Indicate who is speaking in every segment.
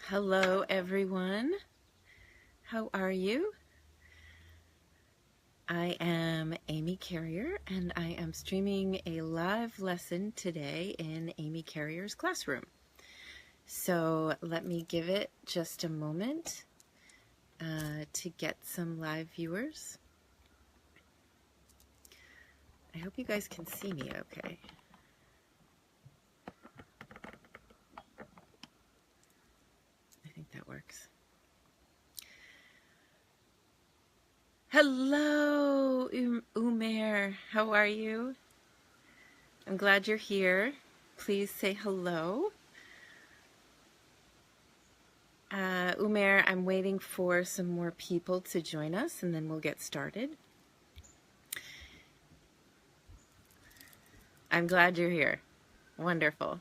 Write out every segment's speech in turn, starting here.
Speaker 1: Hello, everyone. How are you? I am Amy Carrier, and I am streaming a live lesson today in Amy Carrier's classroom. So let me give it just a moment to get some live viewers. I hope you guys can see me okay. I think that works. Hello, Umair. How are you? I'm glad you're here. Please say hello. Umair, I'm waiting for some more people to join us, and then we'll get started. I'm glad you're here. Wonderful.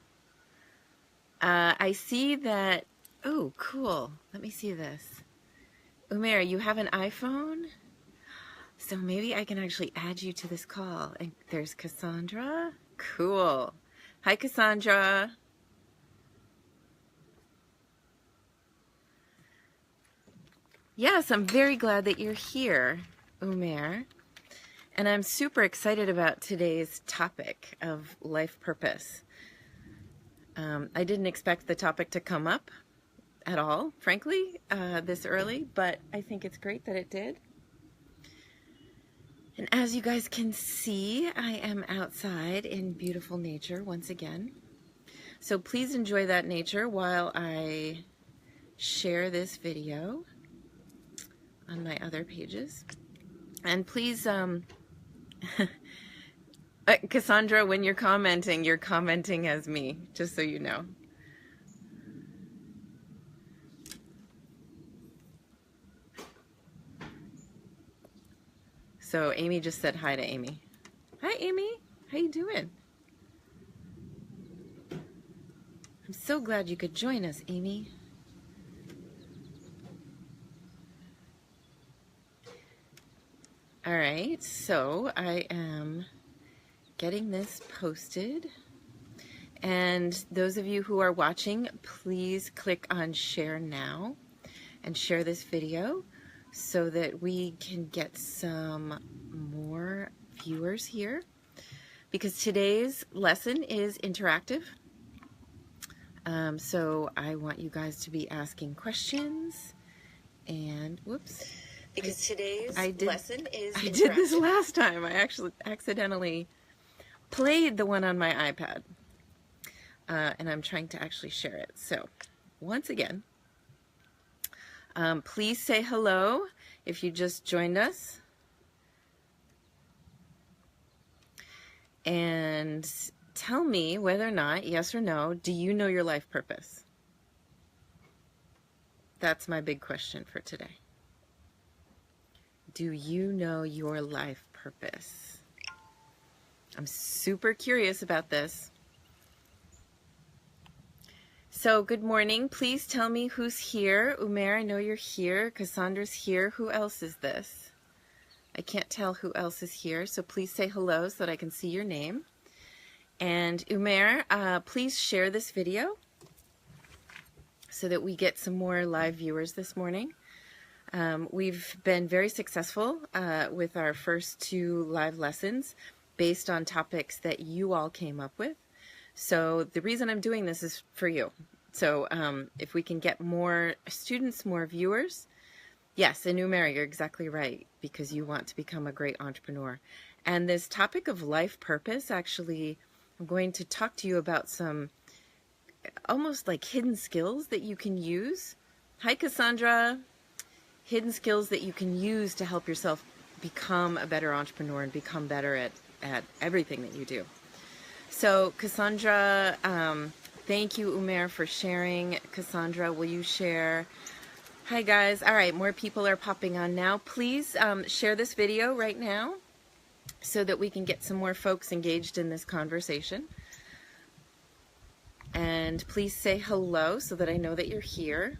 Speaker 1: I see that... Oh, cool. Let me see this. Umair, you have an iPhone? So maybe I can actually add you to this call. And there's Cassandra. Cool. Hi, Cassandra. Yes, I'm very glad that you're here, Umair. And I'm super excited about today's topic of life purpose. I didn't expect the topic to come up at all, frankly, this early, but I think it's great that it did. And as you guys can see, I am outside in beautiful nature once again. So please enjoy that nature while I share this video on my other pages. And please, Cassandra, when you're commenting as me, just so you know. So Amy just said hi to Amy. Hi, Amy. How you doing? I'm so glad you could join us, Amy. All right, so I am getting this posted. And those of you who are watching, please click on share now and share this video so that we can get some more viewers here. Because today's lesson is interactive. So I want you guys to be asking questions. And whoops. Because today's lesson is interactive. I did this last time. I actually accidentally played the one on my iPad. And I'm trying to actually share it. So once again, please say hello if you just joined us. And tell me whether or not, yes or no, do you know your life purpose? That's my big question for today. Do you know your life purpose? I'm super curious about this. So good morning. Please tell me who's here. Umair, I know you're here. Cassandra's here. Who else is this? I can't tell who else is here, so please say hello so that I can see your name. And Umair, please share this video so that we get some more live viewers this morning. We've been very successful with our first 2 live lessons based on topics that you all came up with. So the reason I'm doing this is for you. So if we can get more students, more viewers, yes, and Umair, you're exactly right, because you want to become a great entrepreneur. And this topic of life purpose, actually, I'm going to talk to you about some almost like hidden skills that you can use. Hi, Cassandra. Hidden skills that you can use to help yourself become a better entrepreneur and become better at everything that you do. So, Cassandra, thank you, Umair, for sharing. Cassandra, will you share? Hi, guys. All right, more people are popping on now. Please share this video right now so that we can get some more folks engaged in this conversation. And please say hello so that I know that you're here.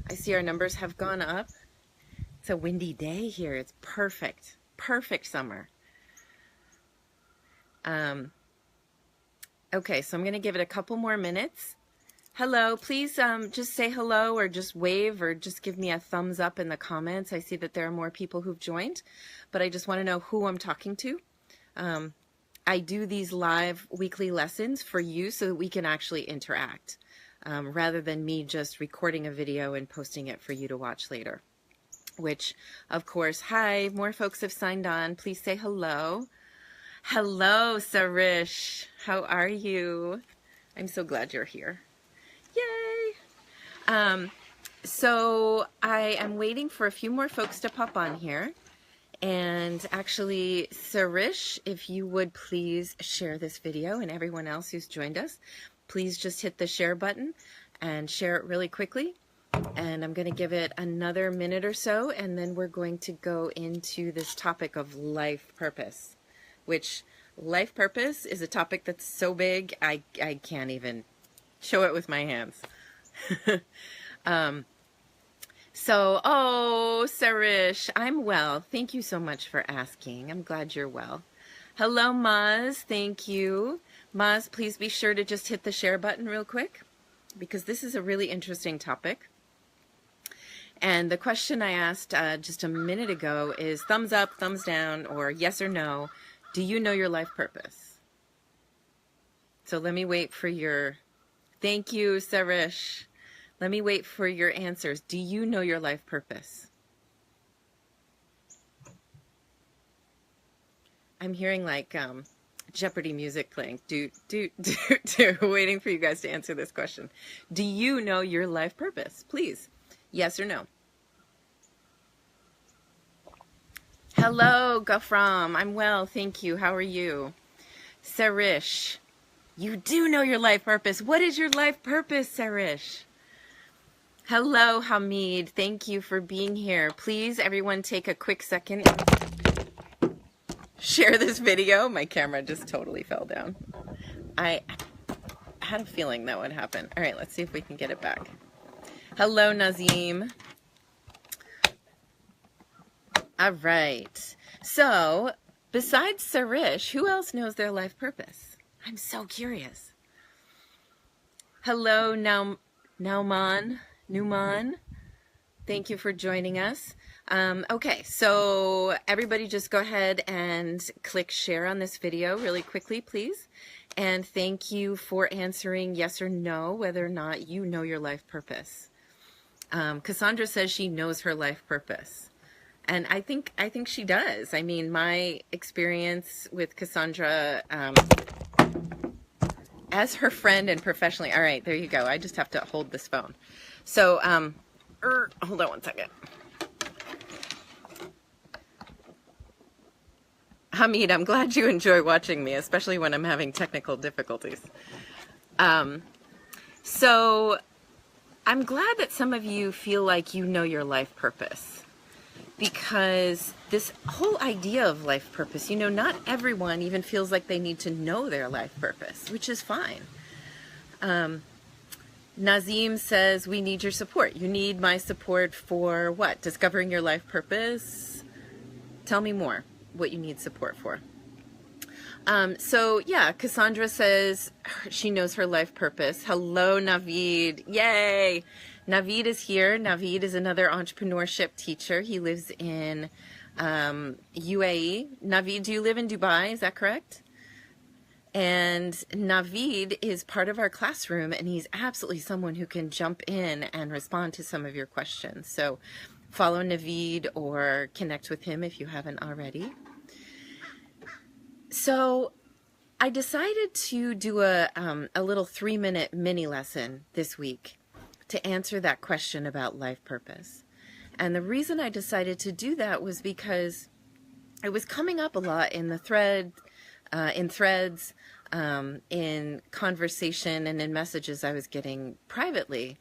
Speaker 1: I see our numbers have gone up. It's a windy day here. It's perfect. Perfect summer. Okay, so I'm going to give it a couple more minutes Hello, please just say hello or just wave or just give me a thumbs up in the comments. I see that there are more people who've joined, but I just want to know who I'm talking to. I do these live weekly lessons for you so that we can actually interact rather than me just recording a video and posting it for you to watch later. Which, of course, hi, more folks have signed on. Please say hello. Hello, Sarish. How are you? I'm so glad you're here. Yay! So I am waiting for a few more folks to pop on here. And actually, Sarish, if you would please share this video, and everyone else who's joined us, please just hit the share button and share it really quickly. And I'm going to give it another minute or so, and then we're going to go into this topic of life purpose, which life purpose is a topic that's so big, I can't even show it with my hands. So, oh, Sarish, I'm well. Thank you so much for asking. I'm glad you're well. Hello, Maz. Thank you. Maz, please be sure to just hit the share button real quick, because this is a really interesting topic. And the question I asked just a minute ago is thumbs up, thumbs down, or yes or no. Do you know your life purpose? So let me wait for your... Thank you, Sarish. Let me wait for your answers. Do you know your life purpose? I'm hearing like Jeopardy music playing. Waiting for you guys to answer this question. Do you know your life purpose? Please. Yes or no? Hello, Gafram. I'm well, thank you. How are you? Sarish, you do know your life purpose. What is your life purpose, Sarish? Hello, Hamid. Thank you for being here. Please, everyone, take a quick second. Share this video. My camera just totally fell down. I had a feeling that would happen. All right, let's see if we can get it back. Hello, Nazim. All right. So, besides Sarish, who else knows their life purpose? I'm so curious. Hello, Nauman. Thank you for joining us. Okay, so everybody just go ahead and click share on this video really quickly, please. And thank you for answering yes or no, whether or not you know your life purpose. Cassandra says she knows her life purpose. And I think she does. I mean, my experience with Cassandra as her friend and professionally. All right, there you go. I just have to hold this phone. So, hold on one second. Hamid, I'm glad you enjoy watching me, especially when I'm having technical difficulties. So, I'm glad that some of you feel like you know your life purpose. Because this whole idea of life purpose, you know, not everyone even feels like they need to know their life purpose, which is fine. Nazim says, we need your support. You need my support for what? Discovering your life purpose? Tell me more what you need support for. So yeah, Cassandra says she knows her life purpose. Hello, Naveed. Yay! Naveed is here. Naveed is another entrepreneurship teacher. He lives in UAE. Naveed, do you live in Dubai? Is that correct? And Naveed is part of our classroom, and he's absolutely someone who can jump in and respond to some of your questions. So follow Naveed or connect with him if you haven't already. So I decided to do a little 3-minute mini lesson this week to answer that question about life purpose. And the reason I decided to do that was because it was coming up a lot in the threads, in conversation and in messages I was getting privately,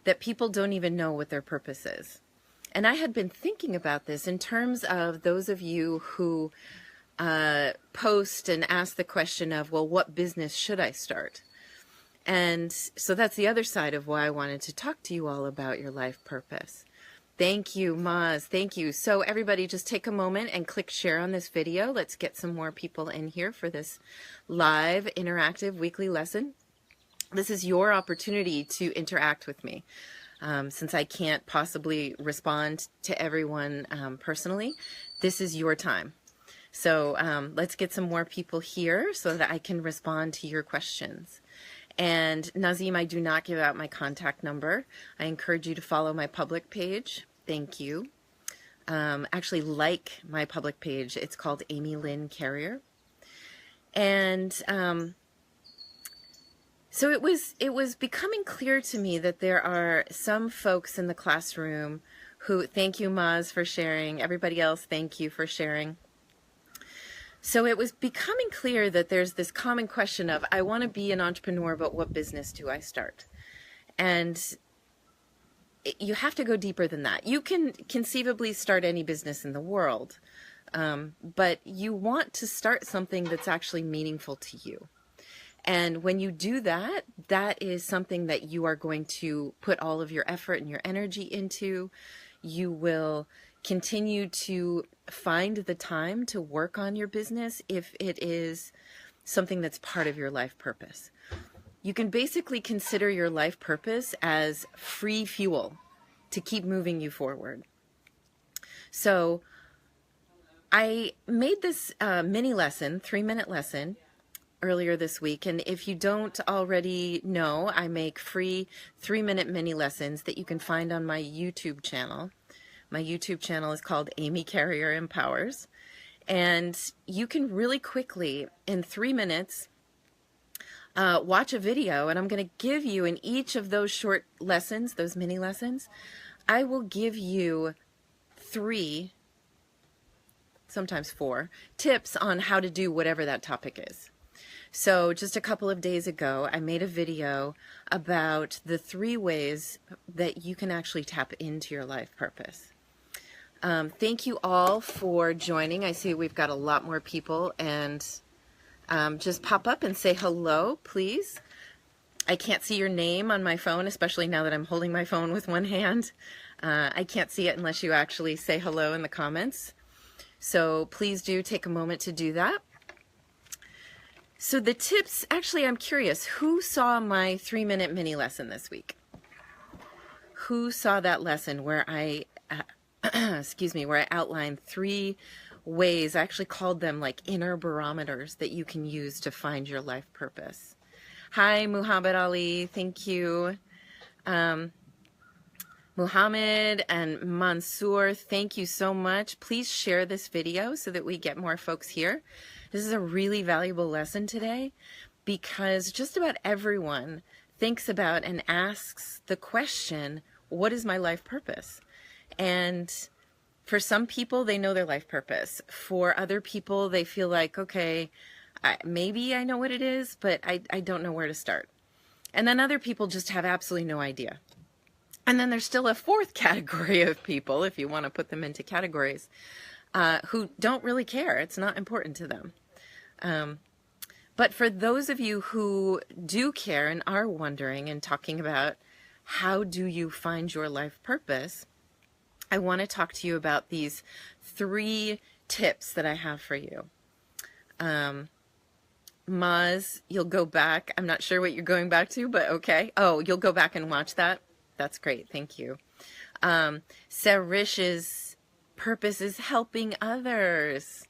Speaker 1: that people don't even know what their purpose is. And I had been thinking about this in terms of those of you who post and ask the question of, well, what business should I start? And so that's the other side of why I wanted to talk to you all about your life purpose. Thank you, Maz. Thank you. So everybody just take a moment and click share on this video. Let's get some more people in here for this live interactive weekly lesson. this is your opportunity to interact with me. Since I can't possibly respond to everyone personally, this is your time. So let's get some more people here so that I can respond to your questions. And Nazim, I do not give out my contact number. I encourage you to follow my public page. Thank you. Actually, like my public page. It's called Amy Lynn Carrier. And so it was becoming clear to me that there are some folks in the classroom who, thank you, Maz, for sharing. Everybody else, thank you for sharing. So it was becoming clear that there's this common question of, I want to be an entrepreneur, but what business do I start? And you have to go deeper than that. You can conceivably start any business in the world, but you want to start something that's actually meaningful to you. And when you do that, that is something that you are going to put all of your effort and your energy into. You will continue to find the time to work on your business if it is something that's part of your life purpose. You can basically consider your life purpose as free fuel to keep moving you forward. So I made this mini lesson, 3-minute lesson, earlier this week. And if you don't already know, I make free 3-minute mini lessons that you can find on my YouTube channel. My YouTube channel is called Amy Carrier Empowers. And you can really quickly, in 3 minutes, watch a video. And I'm going to give you, in each of those short lessons, those mini lessons, I will give you 3, sometimes 4, tips on how to do whatever that topic is. So just a couple of days ago, I made a video about the 3 ways that you can actually tap into your life purpose. Thank you all for joining. I see we've got a lot more people, and just pop up and say hello, please. I can't see your name on my phone, especially now that I'm holding my phone with one hand. I can't see it unless you actually say hello in the comments. So please do take a moment to do that. So the tips, actually, I'm curious, who saw my 3-minute mini lesson this week? Who saw that lesson where I, where I outlined 3 ways, I actually called them like inner barometers that you can use to find your life purpose. Hi, Muhammad Ali, thank you. Muhammad and Mansoor, thank you so much. Please share this video so that we get more folks here. This is a really valuable lesson today because just about everyone thinks about and asks the question, what is my life purpose? And for some people, they know their life purpose. For other people, they feel like, okay, maybe I know what it is, but I don't know where to start. And then other people just have absolutely no idea. And then there's still a 4th category of people, if you want to put them into categories, who don't really care. It's not important to them. But for those of you who do care and are wondering and talking about how do you find your life purpose, I want to talk to you about these 3 tips that I have for you. Maz, you'll go back. I'm not sure what you're going back to, but okay. Oh, you'll go back and watch that? That's great. Thank you. Sarish's purpose is helping others.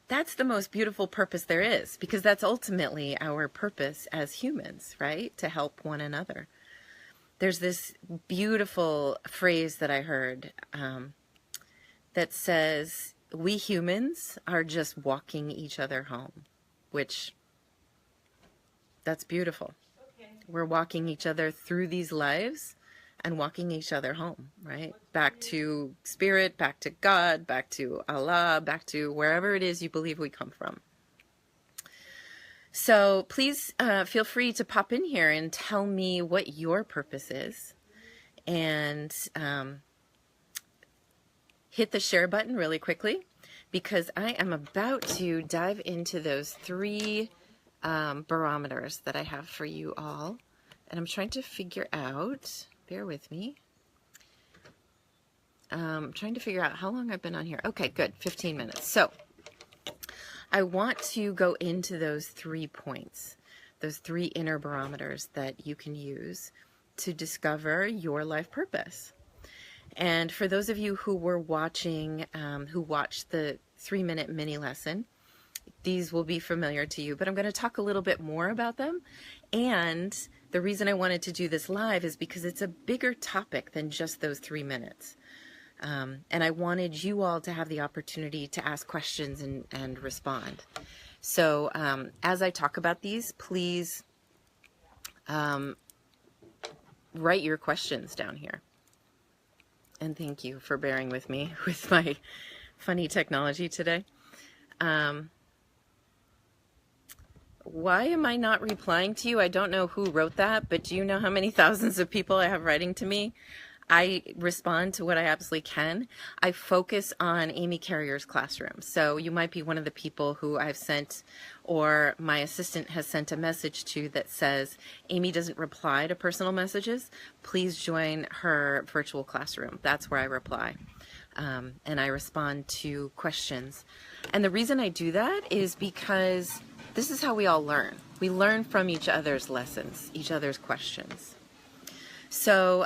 Speaker 1: That's the most beautiful purpose there is, because that's ultimately our purpose as humans, right? To help one another. There's this beautiful phrase that I heard that says, we humans are just walking each other home, which that's beautiful. Okay. We're walking each other through these lives and walking each other home, right? Back to spirit, back to God, back to Allah, back to wherever it is you believe we come from. So please feel free to pop in here and tell me what your purpose is. And hit the share button really quickly, because I am about to dive into those 3 barometers that I have for you all. And I'm trying to figure out, bear with me. I'm trying to figure out how long I've been on here. Okay, good, 15 minutes. So I want to go into those 3 points. those 3 inner barometers that you can use to discover your life purpose. And for those of you who were watching, who watched the 3-minute mini lesson, these will be familiar to you, but I'm going to talk a little bit more about them. And the reason I wanted to do this live is because it's a bigger topic than just those 3 minutes. And I wanted you all to have the opportunity to ask questions and respond. So as I talk about these, please write your questions down here. And thank you for bearing with me with my funny technology today. Why am I not replying to you? I don't know who wrote that, but do you know how many thousands of people I have writing to me? I respond to what I absolutely can. I focus on Amy Carrier's classroom. So you might be one of the people who I've sent, or my assistant has sent a message to that says, Amy doesn't reply to personal messages. Please join her virtual classroom. That's where I reply. And I respond to questions. And the reason I do that is because this is how we all learn. We learn from each other's lessons, each other's questions. So,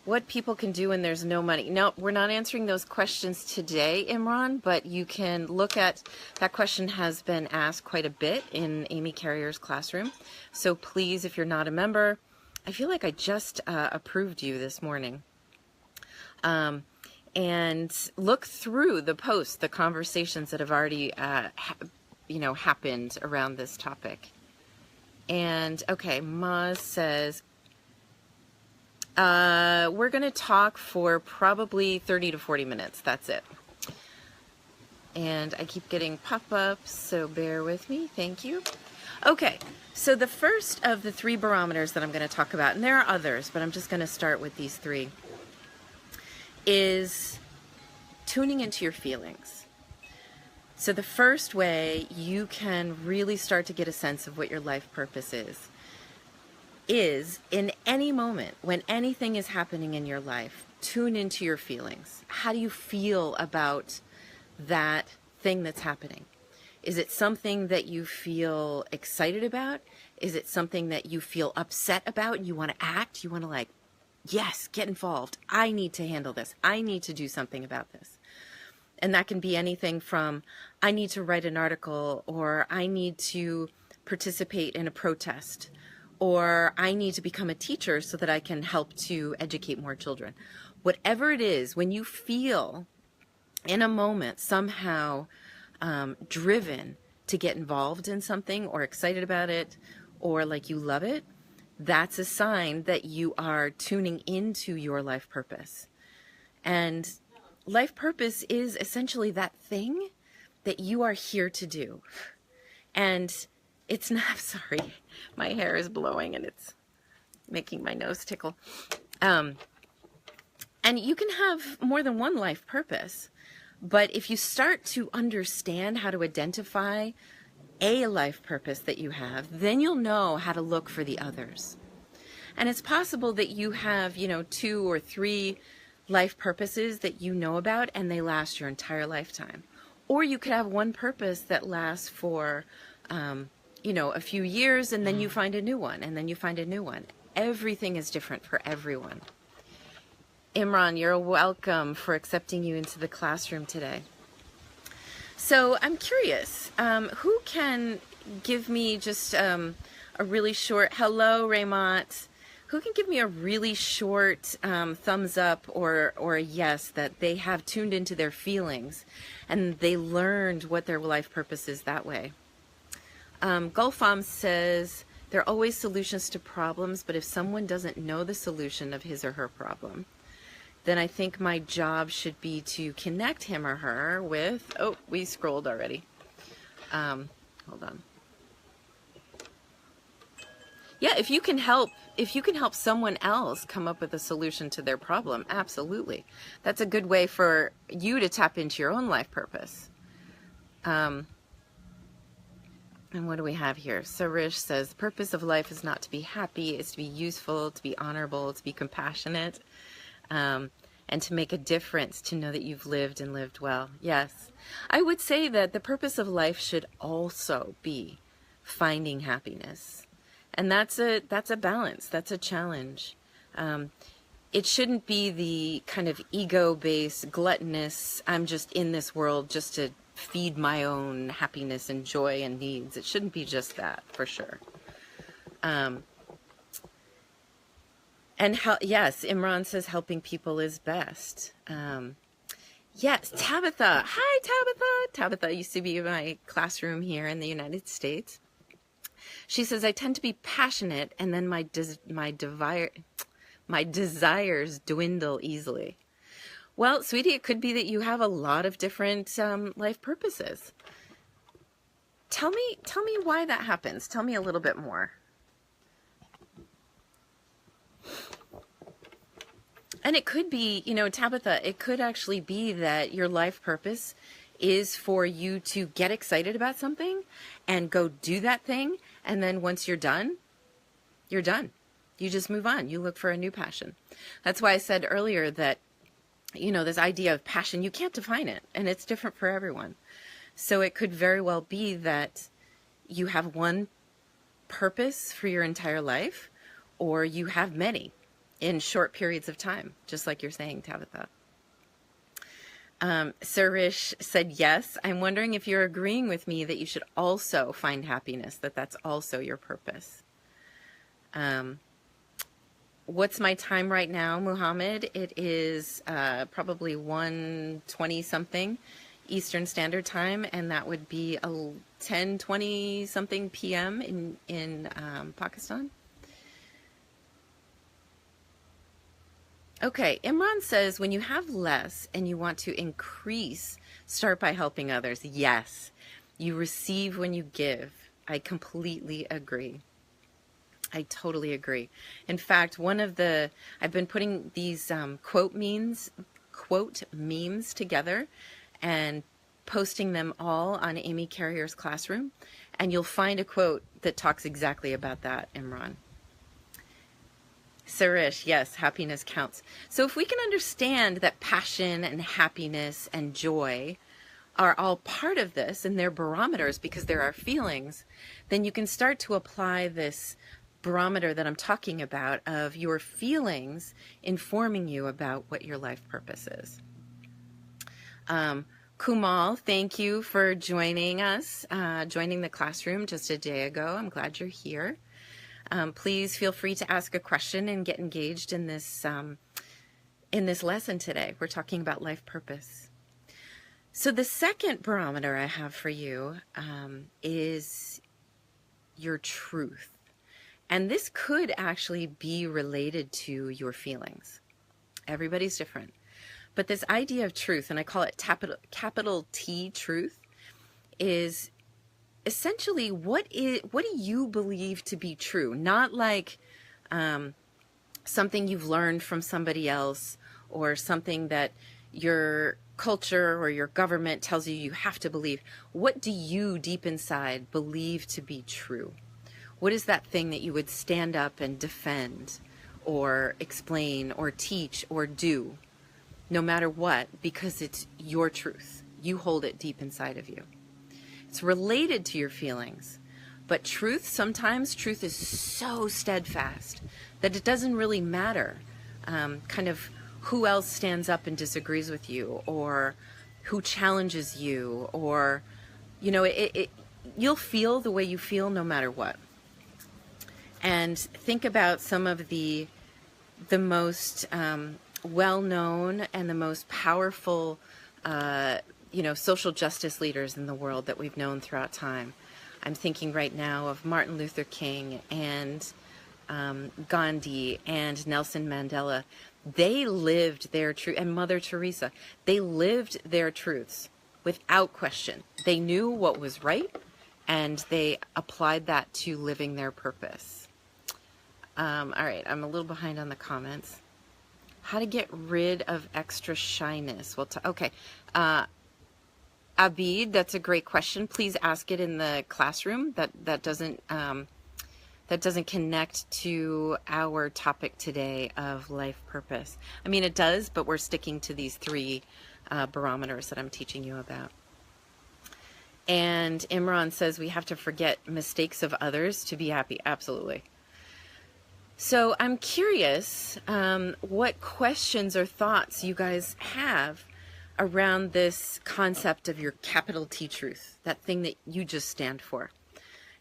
Speaker 1: what people can do when there's no money. Now, we're not answering those questions today, Imran, but you can look at, that question has been asked quite a bit in Amy Carrier's classroom. So please, if you're not a member, I feel like I just approved you this morning. And look through the posts, the conversations that have already, happened around this topic. And, okay, Maz says, we're going to talk for probably 30 to 40 minutes. That's it. And I keep getting pop-ups, so bear with me. Thank you. Okay, so the first of the 3 barometers that I'm going to talk about, and there are others, but I'm just going to start with these 3, is tuning into your feelings. So the first way you can really start to get a sense of what your life purpose is in any moment when anything is happening in your life, tune into your feelings. How do you feel about that thing that's happening? Is it something that you feel excited about? Is it something that you feel upset about and you want to act? You want to yes, get involved. I need to handle this. I need to do something about this. And that can be anything from, I need to write an article, or I need to participate in a protest, or I need to become a teacher so that I can help to educate more children. Whatever it is, when you feel in a moment somehow driven to get involved in something or excited about it or like you love it, that's a sign that you are tuning into your life purpose. And life purpose is essentially that thing that you are here to do. And it's not, I'm sorry, my hair is blowing and it's making my nose tickle. And you can have more than one life purpose, but if you start to understand how to identify a life purpose that you have, then you'll know how to look for the others. And it's possible that you have, 2 or 3 life purposes that you know about and they last your entire lifetime. Or you could have one purpose that lasts for, a few years, and then you find a new one, and then you find a new one. Everything is different for everyone. Imran, you're welcome for accepting you into the classroom today. So I'm curious, who can give me just a really short, hello, Raymond, who can give me a really short thumbs up or a yes that they have tuned into their feelings and they learned what their life purpose is that way? Gulfam says, there are always solutions to problems, but if someone doesn't know the solution of his or her problem, then I think my job should be to connect him or her with, oh, we scrolled already. Hold on. Yeah, if you can help someone else come up with a solution to their problem, absolutely. That's a good way for you to tap into your own life purpose. And what do we have here? Sarish says, the purpose of life is not to be happy, it's to be useful, to be honorable, to be compassionate, and to make a difference, to know that you've lived and lived well. Yes. I would say that the purpose of life should also be finding happiness. And that's a balance. That's a challenge. It shouldn't be the kind of ego-based, gluttonous, I'm just in this world just to feed my own happiness and joy and needs. It shouldn't be just that, for sure. And yes, Imran says helping people is best. Yes, Tabitha. Hi, Tabitha. Tabitha used to be in my classroom here in the United States. She says, I tend to be passionate, and then my desires dwindle easily. Well, sweetie, it could be that you have a lot of different life purposes. Tell me why that happens. Tell me a little bit more. And it could be, Tabitha, it could actually be that your life purpose is for you to get excited about something and go do that thing. And then once you're done, you're done. You just move on. You look for a new passion. That's why I said earlier that, this idea of passion, you can't define it, and it's different for everyone. So it could very well be that you have one purpose for your entire life, or you have many in short periods of time, just like you're saying, Tabitha. Surish said, yes, I'm wondering if you're agreeing with me that you should also find happiness, that's also your purpose. What's my time right now, Muhammad? It is probably 1:20 something Eastern Standard Time, and that would be 10:20 something p.m. in Pakistan. Okay, Imran says, when you have less and you want to increase, start by helping others. Yes, you receive when you give. I completely agree. I totally agree. In fact, I've been putting these quote memes together and posting them all on Amy Carrier's Classroom, and you'll find a quote that talks exactly about that, Imran. Sarish, yes, happiness counts. So if we can understand that passion and happiness and joy are all part of this and they're barometers because they're our feelings, then you can start to apply this barometer that I'm talking about of your feelings informing you about what your life purpose is. Kumal, thank you for joining us, joining the classroom just a day ago. I'm glad you're here. Please feel free to ask a question and get engaged in this lesson today. We're talking about life purpose. So the second barometer I have for you is your truth. And this could actually be related to your feelings. Everybody's different. But this idea of truth, and I call it capital T truth, is essentially what do you believe to be true? Not like something you've learned from somebody else or something that your culture or your government tells you have to believe. What do you deep inside believe to be true? What is that thing that you would stand up and defend or explain or teach or do, no matter what, because it's your truth? You hold it deep inside of you. It's related to your feelings, but sometimes truth is so steadfast that it doesn't really matter kind of who else stands up and disagrees with you or who challenges you, or, you'll feel the way you feel no matter what. And think about some of the most well-known and the most powerful social justice leaders in the world that we've known throughout time. I'm thinking right now of Martin Luther King and Gandhi and Nelson Mandela. They lived their truth, and Mother Teresa. They lived their truths without question. They knew what was right, and they applied that to living their purpose. All right, I'm a little behind on the comments. How to get rid of extra shyness? Well, okay. Abid, that's a great question. Please ask it in the classroom. That doesn't connect to our topic today of life purpose. I mean, it does, but we're sticking to these three barometers that I'm teaching you about. And Imran says we have to forget mistakes of others to be happy. Absolutely. So I'm curious what questions or thoughts you guys have around this concept of your capital T truth, that thing that you just stand for.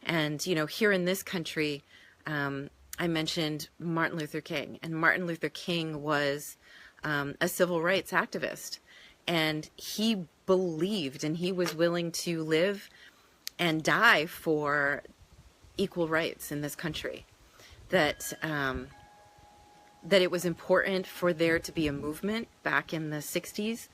Speaker 1: And, here in this country, I mentioned Martin Luther King, and Martin Luther King was a civil rights activist, and he believed and he was willing to live and die for equal rights in this country. That it was important for there to be a movement back in the 60s.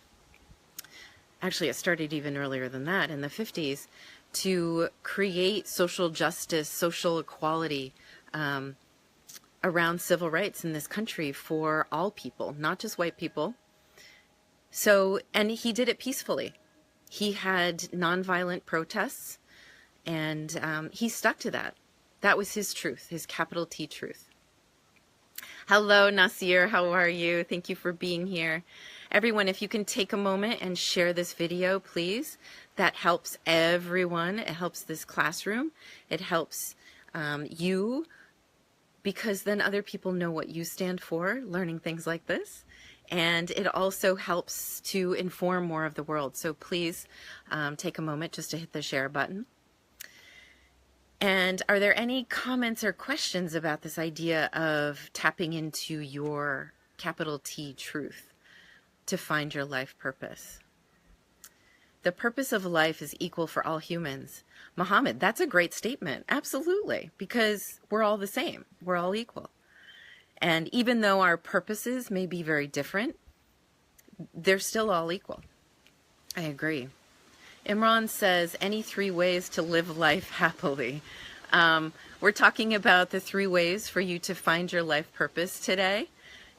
Speaker 1: Actually, it started even earlier than that, in the 50s, to create social justice, social equality around civil rights in this country for all people, not just white people. So, and he did it peacefully. He had nonviolent protests, and he stuck to that. That was his truth, his capital T truth. Hello, Nasir. How are you? Thank you for being here. Everyone, if you can take a moment and share this video, please. That helps everyone. It helps this classroom. It helps you, because then other people know what you stand for, learning things like this. And it also helps to inform more of the world. So please take a moment just to hit the share button. And are there any comments or questions about this idea of tapping into your capital T truth to find your life purpose? The purpose of life is equal for all humans. Muhammad, that's a great statement. Absolutely. Because we're all the same. We're all equal. And even though our purposes may be very different, they're still all equal. I agree. Imran says, any 3 ways to live life happily. We're talking about the 3 ways for you to find your life purpose today.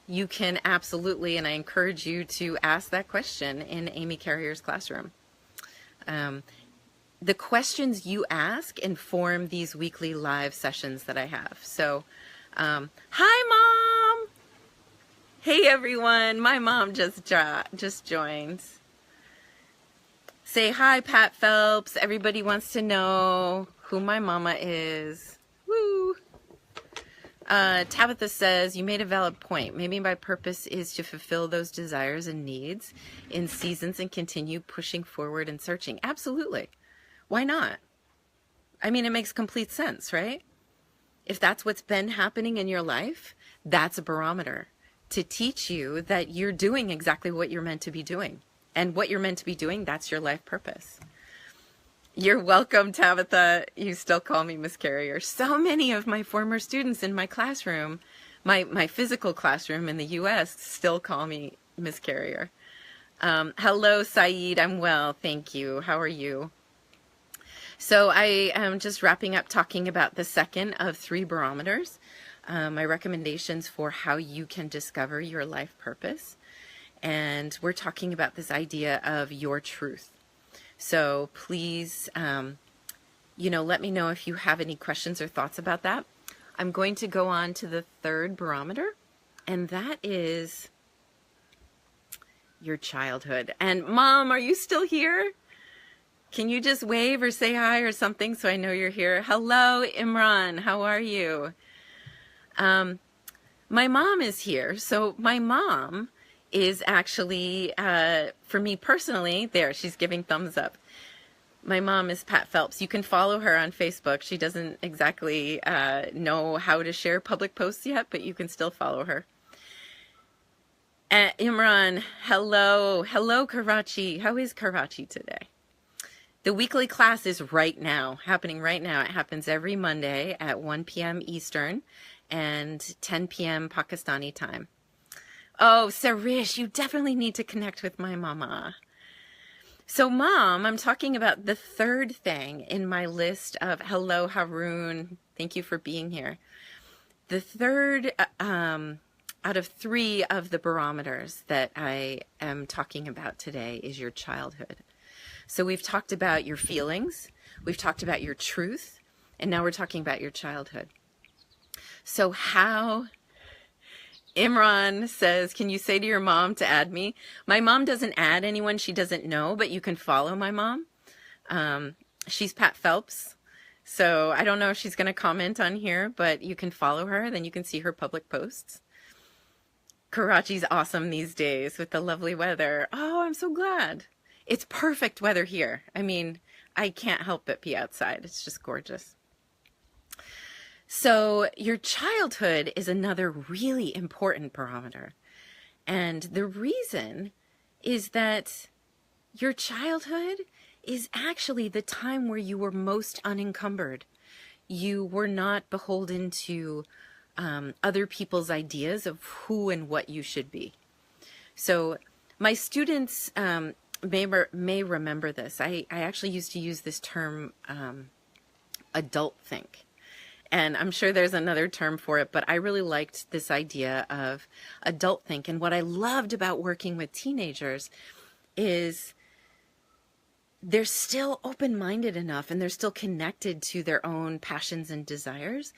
Speaker 1: You can absolutely, and I encourage you to ask that question in Amy Carrier's classroom. The questions you ask inform these weekly live sessions that I have. So, hi, Mom! Hey, everyone. My mom just joined. Say hi, Pat Phelps. Everybody wants to know who my mama is. Woo! Tabitha says, you made a valid point. Maybe my purpose is to fulfill those desires and needs in seasons and continue pushing forward and searching. Absolutely. Why not? I mean, it makes complete sense, right? If that's what's been happening in your life, that's a barometer to teach you that you're doing exactly what you're meant to be doing. And what you're meant to be doing, that's your life purpose. You're welcome, Tabitha. You still call me Miss Carrier. So many of my former students in my classroom, my physical classroom in the U.S., still call me Miss Carrier. Hello, Saeed. I'm well, thank you. How are you? So I am just wrapping up talking about the second of 3 barometers, my recommendations for how you can discover your life purpose. And we're talking about this idea of your truth. So please, let me know if you have any questions or thoughts about that. I'm going to go on to the 3rd barometer, and that is your childhood. And Mom, are you still here? Can you just wave or say hi or something so I know you're here? Hello, Imran. How are you? My mom is here. So my mom is actually, for me personally, there, she's giving thumbs up. My mom is Pat Phelps. You can follow her on Facebook. She doesn't exactly know how to share public posts yet, but you can still follow her. Imran, hello. Hello, Karachi. How is Karachi today? The weekly class is happening right now. It happens every Monday at 1 p.m. Eastern and 10 p.m. Pakistani time. Oh, Sarish, you definitely need to connect with my mama. So, Mom, I'm talking about the 3rd thing in my list of, hello, Haroon, thank you for being here. The 3rd out of 3 of the barometers that I am talking about today is your childhood. So we've talked about your feelings, we've talked about your truth, and now we're talking about your childhood. So how... Imran says, can you say to your mom to add me? My mom doesn't add anyone she doesn't know, but you can follow my mom. She's Pat Phelps. So I don't know if she's going to comment on here, but you can follow her. Then you can see her public posts. Karachi's awesome these days with the lovely weather. Oh, I'm so glad. It's perfect weather here. I mean, I can't help but be outside. It's just gorgeous. So your childhood is another really important barometer. And the reason is that your childhood is actually the time where you were most unencumbered. You were not beholden to other people's ideas of who and what you should be. So my students may remember this. I actually used to use this term adult think. And I'm sure there's another term for it, but I really liked this idea of adult think. And what I loved about working with teenagers is they're still open-minded enough and they're still connected to their own passions and desires.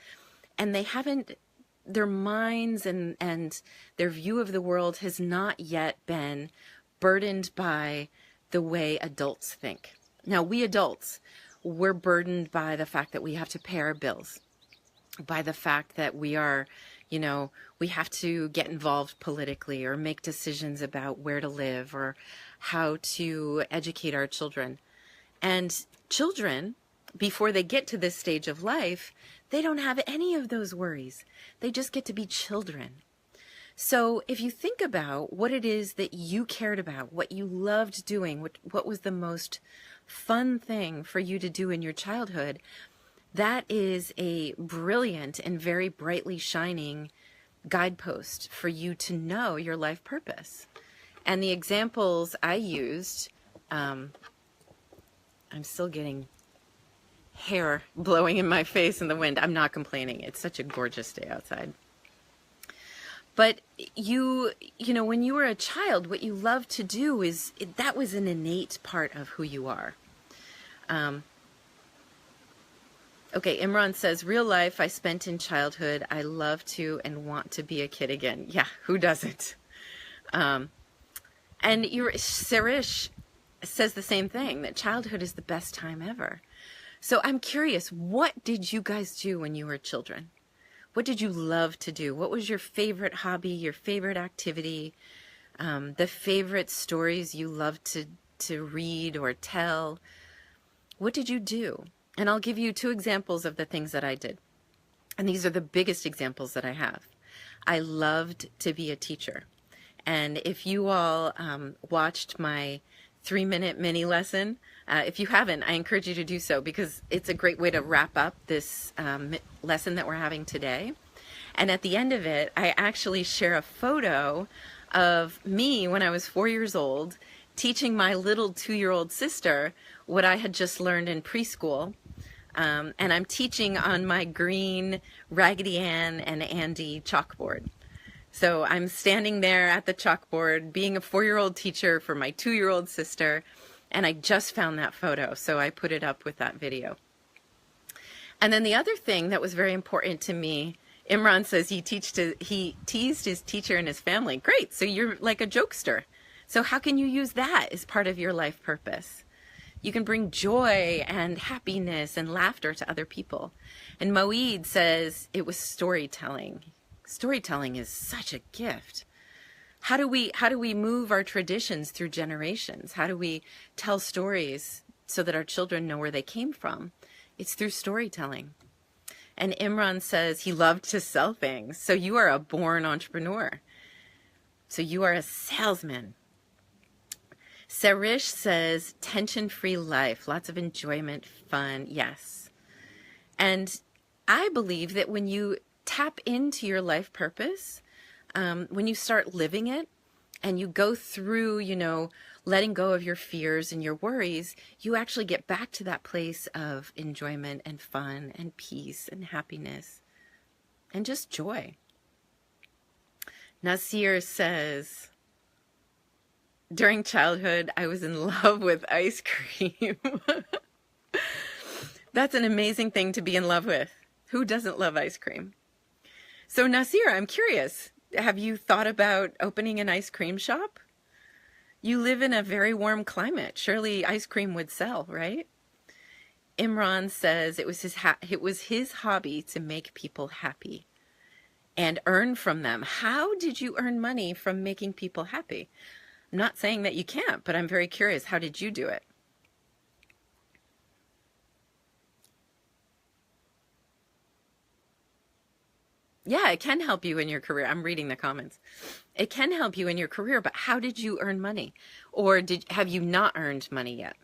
Speaker 1: And they haven't, their minds and their view of the world has not yet been burdened by the way adults think. Now, we adults, we're burdened by the fact that we have to pay our bills, by the fact that we are, you know, we have to get involved politically or make decisions about where to live or how to educate our children. And children, before they get to this stage of life, they don't have any of those worries. They just get to be children. So if you think about what it is that you cared about, what you loved doing, what was the most fun thing for you to do in your childhood, that is a brilliant and very brightly shining guidepost for you to know your life purpose. And the examples I used, I'm still getting hair blowing in my face in the wind. I'm not complaining. It's such a gorgeous day outside. But you know, when you were a child, what you loved to do that was an innate part of who you are. Okay, Imran says, real life I spent in childhood. I love to and want to be a kid again. Yeah, who doesn't? And Sarish says the same thing, that childhood is the best time ever. So I'm curious, what did you guys do when you were children? What did you love to do? What was your favorite hobby, your favorite activity, the favorite stories you loved to read or tell? What did you do? And I'll give you 2 examples of the things that I did. And these are the biggest examples that I have. I loved to be a teacher. And if you all watched my 3-minute mini lesson, if you haven't, I encourage you to do so because it's a great way to wrap up this lesson that we're having today. And at the end of it, I actually share a photo of me when I was 4 years old teaching my little 2-year-old sister what I had just learned in preschool. And I'm teaching on my green Raggedy Ann and Andy chalkboard. So I'm standing there at the chalkboard being a 4-year-old teacher for my 2-year-old sister, and I just found that photo, so I put it up with that video. And then the other thing that was very important to me, Imran says he teased his teacher and his family. Great, so you're like a jokester. So how can you use that as part of your life purpose? You can bring joy and happiness and laughter to other people. And Moeed says it was storytelling. Storytelling is such a gift. How do we move our traditions through generations? How do we tell stories so that our children know where they came from? It's through storytelling. And Imran says he loved to sell things. So you are a born entrepreneur. So you are a salesman. Sarish says tension-free life, lots of enjoyment, fun, yes. And I believe that when you tap into your life purpose, when you start living it and you go through, you know, letting go of your fears and your worries, you actually get back to that place of enjoyment and fun and peace and happiness and just joy. Nasir says, during childhood, I was in love with ice cream. That's an amazing thing to be in love with. Who doesn't love ice cream? So Nasir, I'm curious, have you thought about opening an ice cream shop? You live in a very warm climate. Surely ice cream would sell, right? Imran says it was his hobby to make people happy and earn from them. How did you earn money from making people happy? I'm not saying that you can't, but I'm very curious. How did you do it? Yeah, it can help you in your career. I'm reading the comments. It can help you in your career, but how did you earn money? Or have you not earned money yet?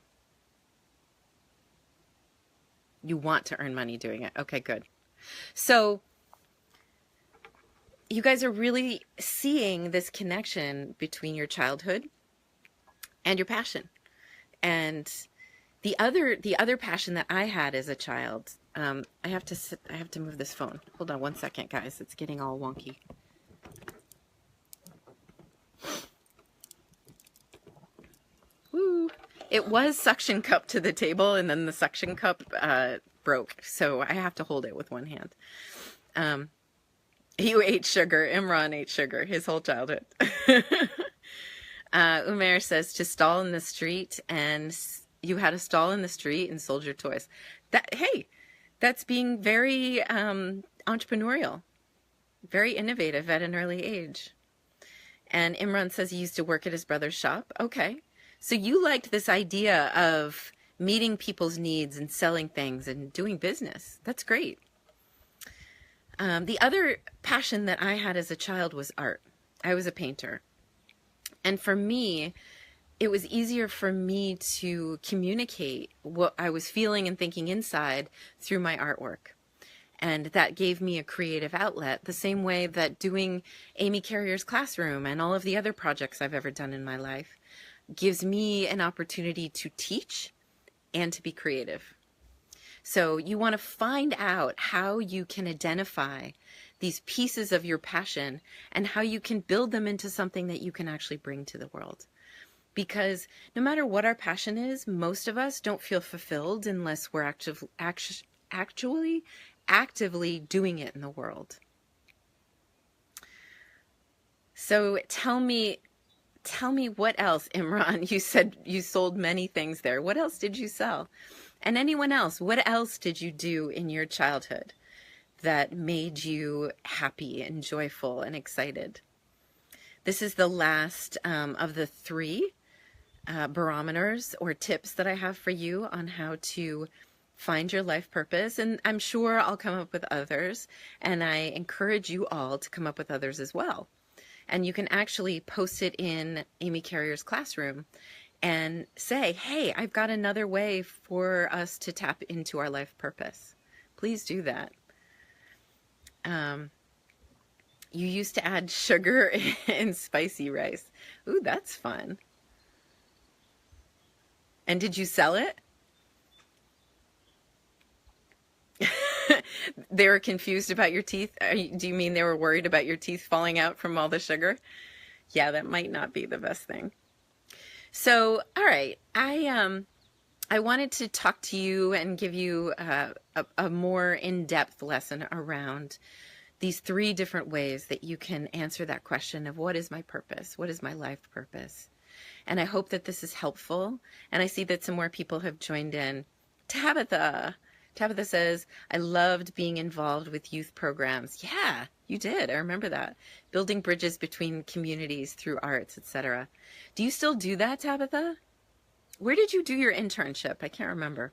Speaker 1: You want to earn money doing it. Okay, good. So you guys are really seeing this connection between your childhood and your passion. And the other passion that I had as a child, I have to move this phone. Hold on one second, guys. It's getting all wonky. Woo. It was suction cup to the table, and then the suction cup broke, so I have to hold it with one hand. You ate sugar. Imran ate sugar his whole childhood. Umair says to stall in the street, and you had a stall in the street and sold your toys. Hey, that's being very entrepreneurial, very innovative at an early age. And Imran says he used to work at his brother's shop. Okay. So you liked this idea of meeting people's needs and selling things and doing business. That's great. The other passion that I had as a child was art. I was a painter. And for me, it was easier for me to communicate what I was feeling and thinking inside through my artwork. And that gave me a creative outlet, the same way that doing Amy Carrier's Classroom and all of the other projects I've ever done in my life gives me an opportunity to teach and to be creative. So you want to find out how you can identify these pieces of your passion and how you can build them into something that you can actually bring to the world. Because no matter what our passion is, most of us don't feel fulfilled unless we're actually actively doing it in the world. So tell me what else, Imran. You said you sold many things there. What else did you sell? And anyone else, what else did you do in your childhood that made you happy and joyful and excited? This is the last of the 3 barometers or tips that I have for you on how to find your life purpose. And I'm sure I'll come up with others, and I encourage you all to come up with others as well. And you can actually post it in Amy Carrier's Classroom and say, hey, I've got another way for us to tap into our life purpose. Please do that. You used to add sugar in spicy rice. Ooh, that's fun. And did you sell it? They were confused about your teeth. Do you mean they were worried about your teeth falling out from all the sugar? Yeah, that might not be the best thing. So, all right, I wanted to talk to you and give you a more in-depth lesson around these 3 different ways that you can answer that question of what is my purpose? What is my life purpose? And I hope that this is helpful. And I see that some more people have joined in. Tabitha says, I loved being involved with youth programs. Yeah, you did. I remember that. Building bridges between communities through arts, etc. Do you still do that, Tabitha? Where did you do your internship? I can't remember.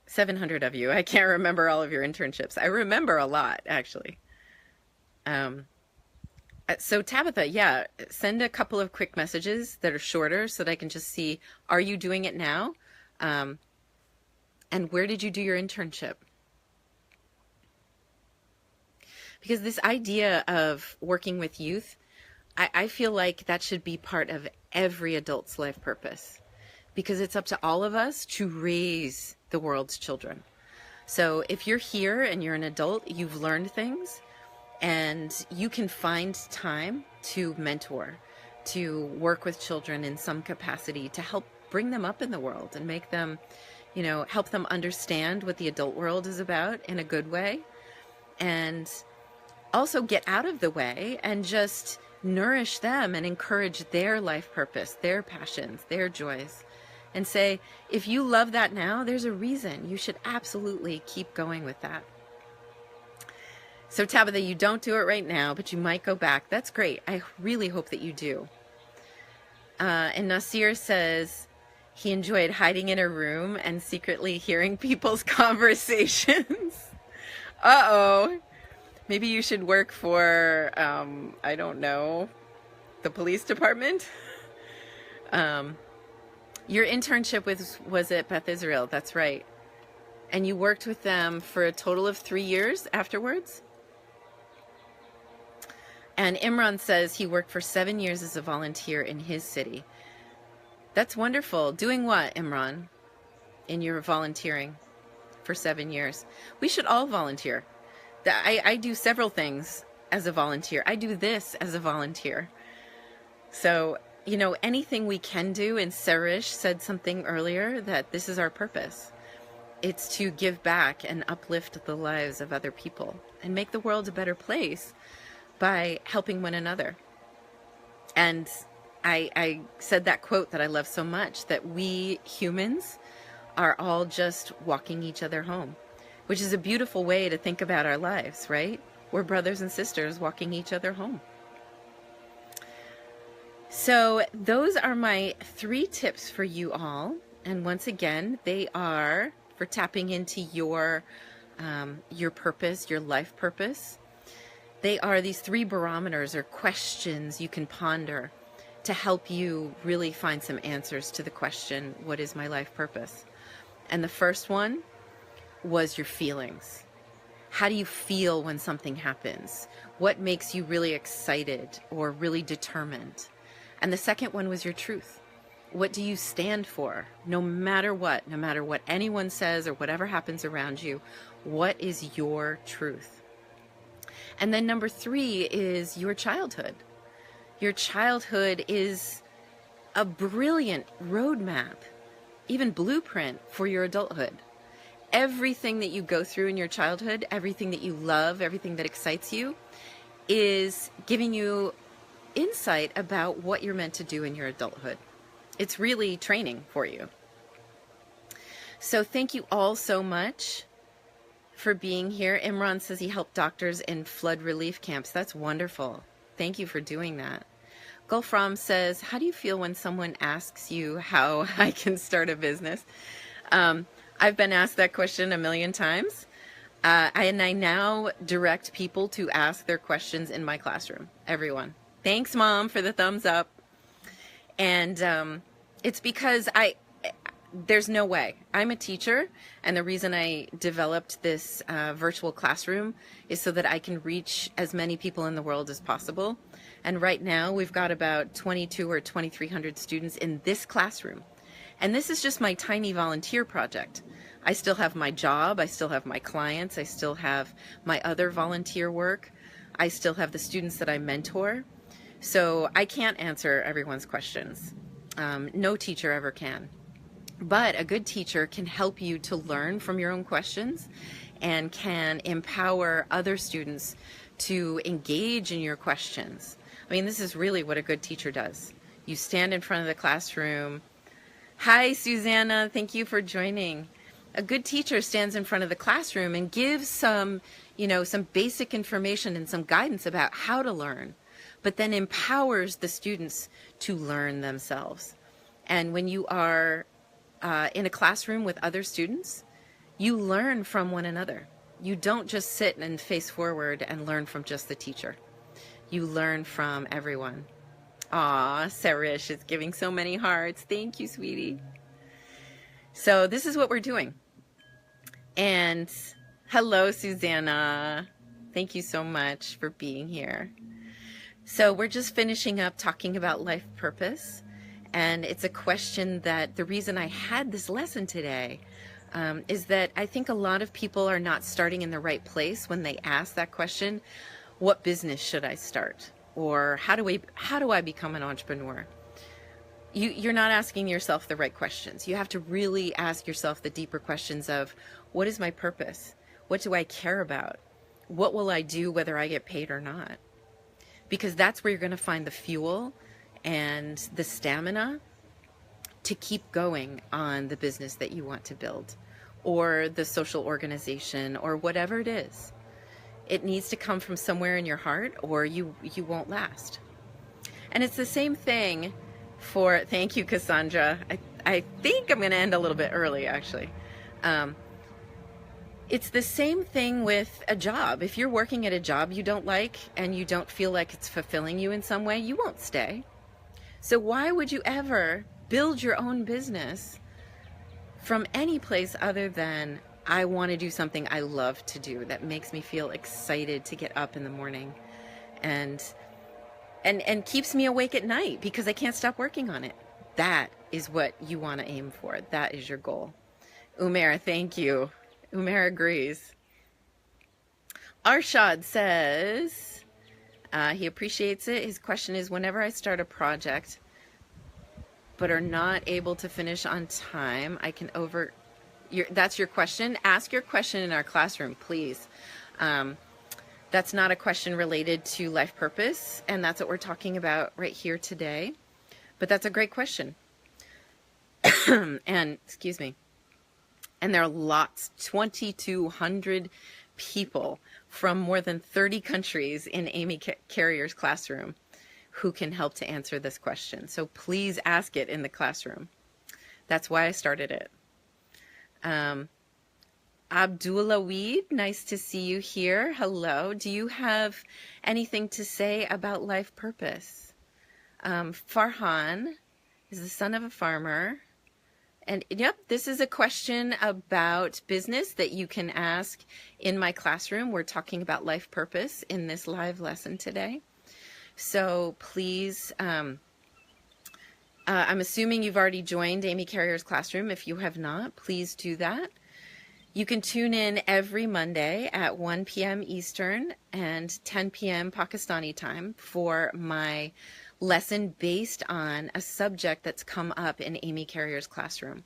Speaker 1: 700 of you. I can't remember all of your internships. I remember a lot, actually. So Tabitha, yeah, send a couple of quick messages that are shorter so that I can just see, are you doing it now? And where did you do your internship? Because this idea of working with youth, I feel like that should be part of every adult's life purpose, because it's up to all of us to raise the world's children. So if you're here and you're an adult, you've learned things, and you can find time to mentor, to work with children in some capacity, to help bring them up in the world and make them, help them understand what the adult world is about in a good way, and also get out of the way and just nourish them and encourage their life purpose, their passions, their joys, and say, if you love that now, there's a reason. You should absolutely keep going with that. So Tabitha, you don't do it right now, but you might go back. That's great. I really hope that you do. And Nasir says he enjoyed hiding in a room and secretly hearing people's conversations. Uh-oh. Maybe you should work for, I don't know, the police department? Your internship was at Beth Israel, that's right. And you worked with them for a total of 3 years afterwards? And Imran says he worked for 7 years as a volunteer in his city. That's wonderful. Doing what, Imran, in your volunteering for 7 years? We should all volunteer. I do several things as a volunteer. I do this as a volunteer. So, you know, anything we can do, and Sarish said something earlier that this is our purpose. It's to give back and uplift the lives of other people and make the world a better place by helping one another. And I said that quote that I love so much, that we humans are all just walking each other home, which is a beautiful way to think about our lives, right? We're brothers and sisters walking each other home. So those are my 3 tips for you all. And once again, they are for tapping into your purpose, your life purpose. They are these 3 barometers or questions you can ponder to help you really find some answers to the question, what is my life purpose? And the first one was your feelings. How do you feel when something happens? What makes you really excited or really determined? And the second one was your truth. What do you stand for? No matter what anyone says or whatever happens around you, what is your truth? And then number 3 is your childhood. Your childhood is a brilliant roadmap, even blueprint for your adulthood. Everything that you go through in your childhood, everything that you love, everything that excites you, is giving you insight about what you're meant to do in your adulthood. It's really training for you. So thank you all so much for being here. Imran says he helped doctors in flood relief camps. That's wonderful. Thank you for doing that. Gulfram says, how do you feel when someone asks you how I can start a business? I've been asked that question a million times. I now direct people to ask their questions in my classroom. Everyone. Thanks, Mom, for the thumbs up. And it's because there's no way. I'm a teacher, and the reason I developed this virtual classroom is so that I can reach as many people in the world as possible. And right now, we've got about 22 or 2,300 students in this classroom. And this is just my tiny volunteer project. I still have my job, I still have my clients, I still have my other volunteer work, I still have the students that I mentor. So I can't answer everyone's questions. No teacher ever can. But a good teacher can help you to learn from your own questions and can empower other students to engage in your questions. I mean, this is really what a good teacher does. You stand in front of the classroom. Hi, Susanna. Thank you for joining. A good teacher stands in front of the classroom and gives some basic information and some guidance about how to learn, but then empowers the students to learn themselves. And when you are in a classroom with other students, you learn from one another. You don't just sit and face forward and learn from just the teacher. You learn from everyone. Aw, Sarish is giving so many hearts. Thank you, sweetie. So this is what we're doing. And hello, Susanna. Thank you so much for being here. So we're just finishing up talking about life purpose. And it's a question that the reason I had this lesson today is that I think a lot of people are not starting in the right place when they ask that question, what business should I start? Or how do I become an entrepreneur? You're not asking yourself the right questions. You have to really ask yourself the deeper questions of, what is my purpose? What do I care about? What will I do whether I get paid or not? Because that's where you're going to find the fuel and the stamina to keep going on the business that you want to build, or the social organization, or whatever it is. It needs to come from somewhere in your heart, or you won't last. And it's the same thing for, thank you, Cassandra. I think I'm going to end a little bit early, actually. It's the same thing with a job. If you're working at a job you don't like and you don't feel like it's fulfilling you in some way, you won't stay. So why would you ever build your own business from any place other than, I want to do something I love to do that makes me feel excited to get up in the morning and keeps me awake at night because I can't stop working on it. That is what you want to aim for. That is your goal. Umair, thank you. Umair agrees. Arshad says he appreciates it. His question is, whenever I start a project but are not able to finish on time, I can that's your question? Ask your question in our classroom, please. That's not a question related to life purpose, and that's what we're talking about right here today. But that's a great question. And, excuse me. And there are lots, 2,200 people from more than 30 countries in Amy Carrier's classroom who can help to answer this question. So please ask it in the classroom. That's why I started it. Abdullah Weed, nice to see you here. Hello. Do you have anything to say about life purpose? Farhan is the son of a farmer. And yep, this is a question about business that you can ask in my classroom. We're talking about life purpose in this live lesson today. So please, I'm assuming you've already joined Amy Carrier's classroom. If you have not, please do that. You can tune in every Monday at 1 p.m. Eastern and 10 p.m. Pakistani time for my lesson based on a subject that's come up in Amy Carrier's classroom.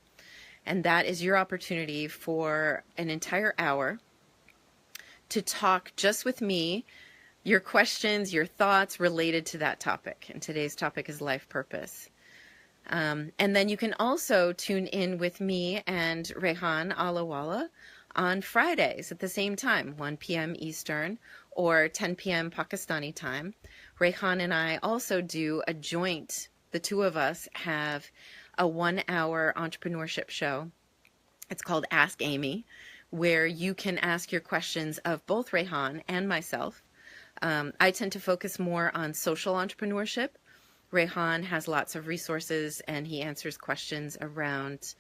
Speaker 1: And that is your opportunity for an entire hour to talk just with me, your questions, your thoughts related to that topic. And today's topic is life purpose. And then you can also tune in with me and Rehan Alawala on Fridays at the same time, 1 p.m. Eastern or 10 p.m. Pakistani time. Rehan and I also do a joint, the two of us have a 1-hour entrepreneurship show. It's called Ask Amy, where you can ask your questions of both Rehan and myself. I tend to focus more on social entrepreneurship. Rehan has lots of resources and he answers questions around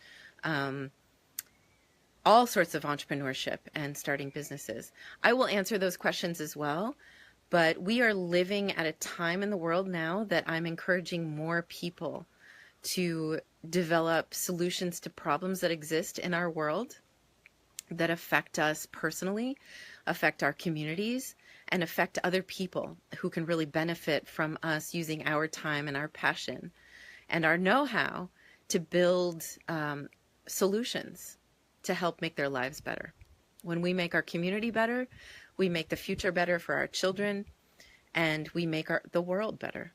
Speaker 1: all sorts of entrepreneurship and starting businesses. I will answer those questions as well, but we are living at a time in the world now that I'm encouraging more people to develop solutions to problems that exist in our world that affect us personally, affect our communities, and affect other people who can really benefit from us using our time and our passion and our know-how to build solutions to help make their lives better. When we make our community better, we make the future better for our children, and we make the world better.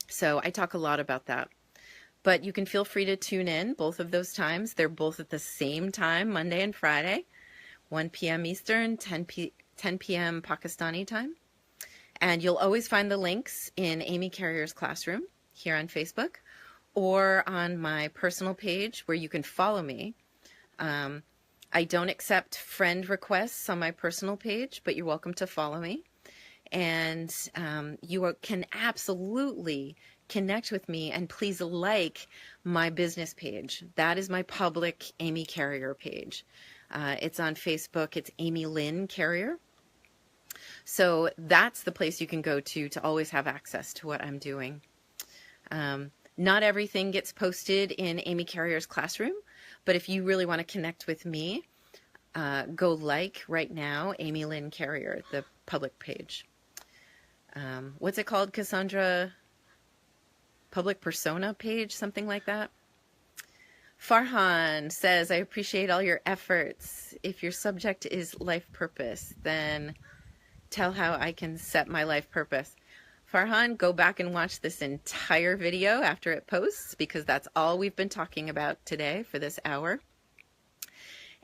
Speaker 1: So I talk a lot about that. But you can feel free to tune in both of those times. They're both at the same time, Monday and Friday, 1 p.m. Eastern, 10 p.m. Pakistani time. And you'll always find the links in Amy Carrier's classroom here on Facebook or on my personal page where you can follow me. I don't accept friend requests on my personal page, but you're welcome to follow me. And you can absolutely connect with me, and please like my business page. That is my public Amy Carrier page. It's on Facebook. It's Amy Lynn Carrier. So that's the place you can go to always have access to what I'm doing. Not everything gets posted in Amy Carrier's classroom, but if you really want to connect with me, go like right now, Amy Lynn Carrier, the public page. What's it called, Cassandra? Public persona page, something like that. Farhan says, I appreciate all your efforts. If your subject is life purpose, then tell how I can set my life purpose. Farhan, go back and watch this entire video after it posts, because that's all we've been talking about today for this hour.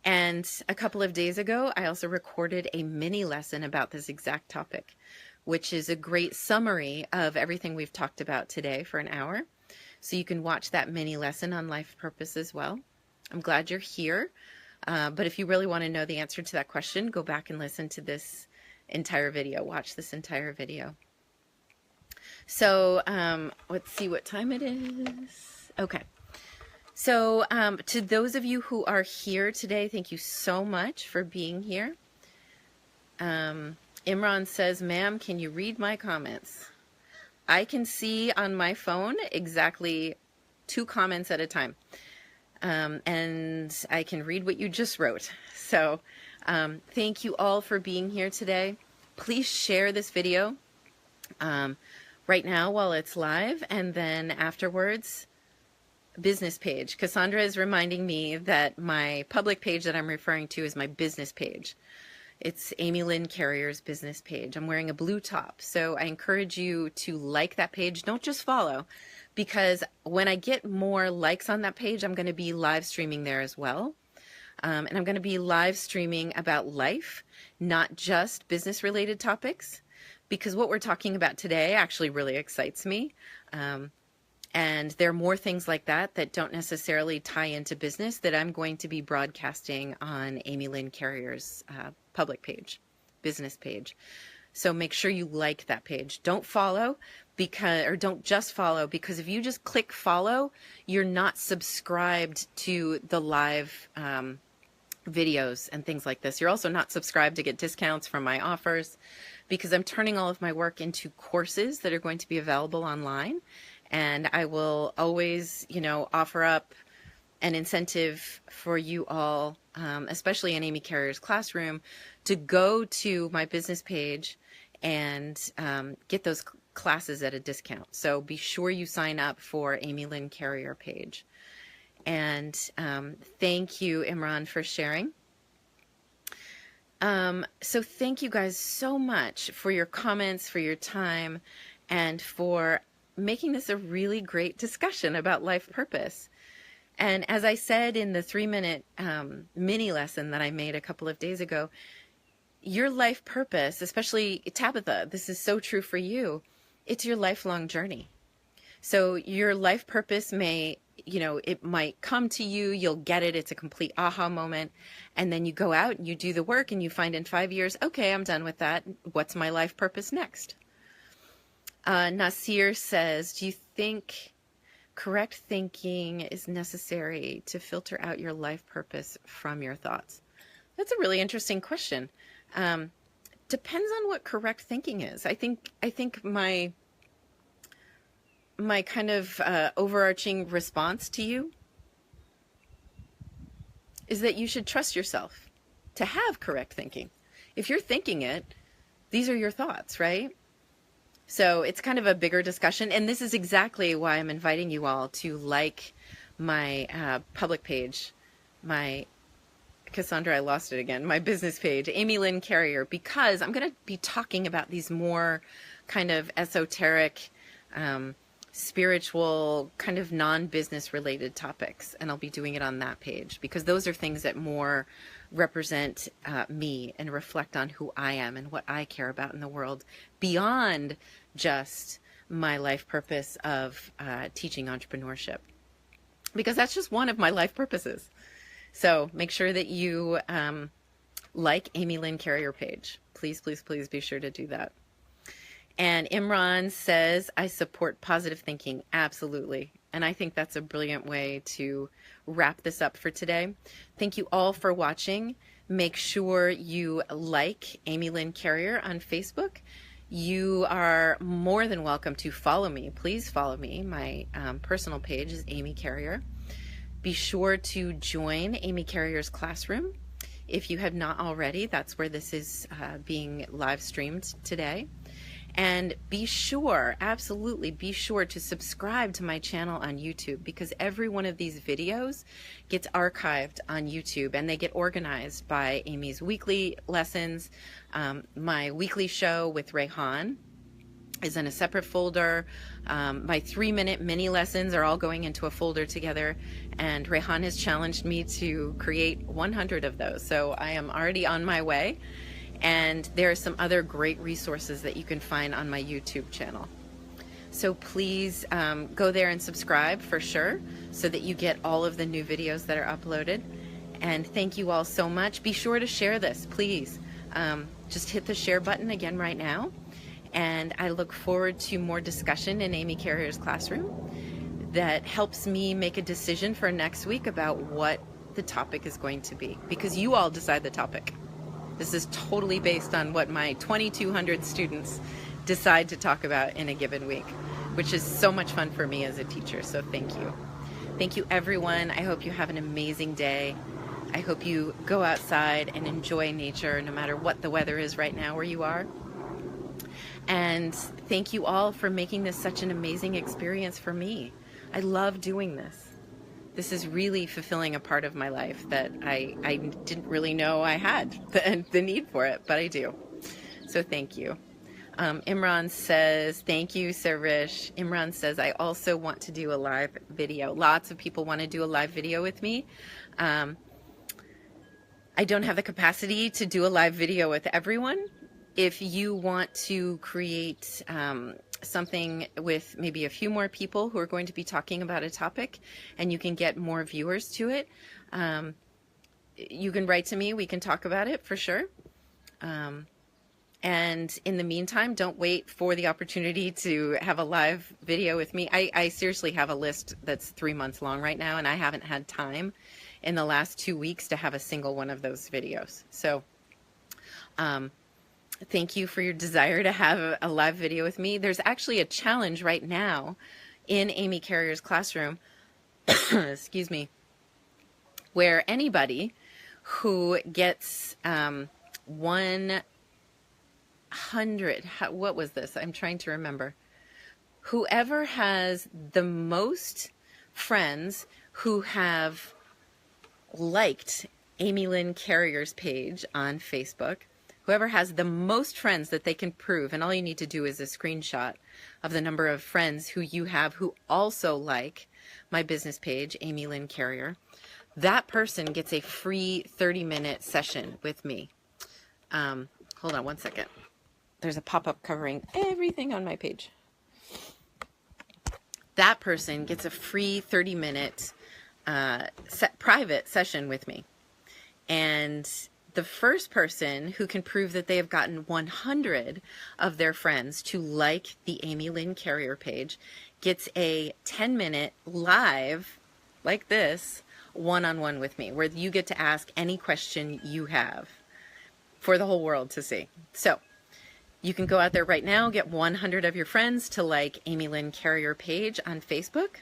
Speaker 1: And a couple of days ago, I also recorded a mini lesson about this exact topic, which is a great summary of everything we've talked about today for an hour. So you can watch that mini lesson on life purpose as well. I'm glad you're here. But if you really want to know the answer to that question, go back and listen to this entire video. Watch this entire video. So let's see what time it is. Okay. So to those of you who are here today, thank you so much for being here. Imran says, ma'am, can you read my comments? I can see on my phone exactly 2 comments at a time. And I can read what you just wrote. So thank you all for being here today. Please share this video right now while it's live, and then afterwards, business page. Cassandra is reminding me that my public page that I'm referring to is my business page. It's Amy Lynn Carrier's business page. I'm wearing a blue top, so I encourage you to like that page. Don't just follow, because when I get more likes on that page, I'm going to be live streaming there as well. And I'm going to be live streaming about life, not just business related topics, because what we're talking about today actually really excites me. And there are more things like that that don't necessarily tie into business that I'm going to be broadcasting on Amy Lynn Carrier's public page, business page. So make sure you like that page. Don't follow don't just follow, because if you just click follow, you're not subscribed to the live videos and things like this. You're also not subscribed to get discounts from my offers, because I'm turning all of my work into courses that are going to be available online. And I will always, offer up an incentive for you all, especially in Amy Carrier's classroom, to go to my business page and get those classes at a discount. So be sure you sign up for Amy Lynn Carrier page. And thank you, Imran, for sharing. So thank you guys so much for your comments, for your time, and for making this a really great discussion about life purpose. And as I said in the 3-minute mini lesson that I made a couple of days ago, your life purpose, especially Tabitha, this is so true for you, it's your lifelong journey. So your life purpose may, it might come to you, you'll get it, it's a complete aha moment, and then you go out and you do the work and you find in 5 years, okay, I'm done with that, what's my life purpose next? Nasir says, do you think correct thinking is necessary to filter out your life purpose from your thoughts? That's a really interesting question. Depends on what correct thinking is. I think my kind of overarching response to you is that you should trust yourself to have correct thinking. If you're thinking it, these are your thoughts, right? So it's kind of a bigger discussion, and this is exactly why I'm inviting you all to like my public page, my Cassandra, I lost it again, my business page, Amy Lynn Carrier, because I'm going to be talking about these more kind of esoteric, spiritual, kind of non-business related topics, and I'll be doing it on that page, because those are things that more represent me and reflect on who I am and what I care about in the world, beyond just my life purpose of teaching entrepreneurship, because that's just one of my life purposes. So make sure that you like Amy Lynn Carrier page. Please, please, please be sure to do that. And Imran says, I support positive thinking. Absolutely. And I think that's a brilliant way to wrap this up for today. Thank you all for watching. Make sure you like Amy Lynn Carrier on Facebook. You are more than welcome to follow me. Please follow me. My personal page is Amy Carrier. Be sure to join Amy Carrier's classroom. If you have not already, that's where this is being live streamed today. And be sure, absolutely be sure to subscribe to my channel on YouTube, because every one of these videos gets archived on YouTube and they get organized by Amy's weekly lessons, my weekly show with Rayhan, is in a separate folder. My 3-minute mini lessons are all going into a folder together, and Rehan has challenged me to create 100 of those. So I am already on my way, and there are some other great resources that you can find on my YouTube channel. So please go there and subscribe for sure, so that you get all of the new videos that are uploaded. And thank you all so much. Be sure to share this, please. Just hit the share button again right now. And I look forward to more discussion in Amy Carrier's classroom that helps me make a decision for next week about what the topic is going to be, because you all decide the topic. This is totally based on what my 2,200 students decide to talk about in a given week, which is so much fun for me as a teacher. So thank you. Thank you, everyone. I hope you have an amazing day. I hope you go outside and enjoy nature no matter what the weather is right now where you are. And thank you all for making this such an amazing experience for me. I love doing this. This is really fulfilling a part of my life that I didn't really know I had the need for it, but I do. So thank you. Imran says, thank you, Sarish. Imran says, I also want to do a live video. Lots of people want to do a live video with me. I don't have the capacity to do a live video with everyone. If you want to create something with maybe a few more people who are going to be talking about a topic, and you can get more viewers to it, you can write to me. We can talk about it for sure. And in the meantime, don't wait for the opportunity to have a live video with me. I seriously have a list that's 3 months long right now, and I haven't had time in the last 2 weeks to have a single one of those videos. So, thank you for your desire to have a live video with me. There's actually a challenge right now in Amy Carrier's classroom, excuse me, where anybody who gets 100, what was this? I'm trying to remember. Whoever has the most friends who have liked Amy Lynn Carrier's page on Facebook, whoever has the most friends that they can prove, and all you need to do is a screenshot of the number of friends who you have who also like my business page, Amy Lynn Carrier, that person gets a free 30-minute session with me. Hold on one second. There's a pop-up covering everything on my page. That person gets a free 30-minute private session with me. And the first person who can prove that they have gotten 100 of their friends to like the Amy Lynn Carrier page gets a 10-minute live, like this, one-on-one with me, where you get to ask any question you have for the whole world to see. So you can go out there right now, get 100 of your friends to like Amy Lynn Carrier page on Facebook.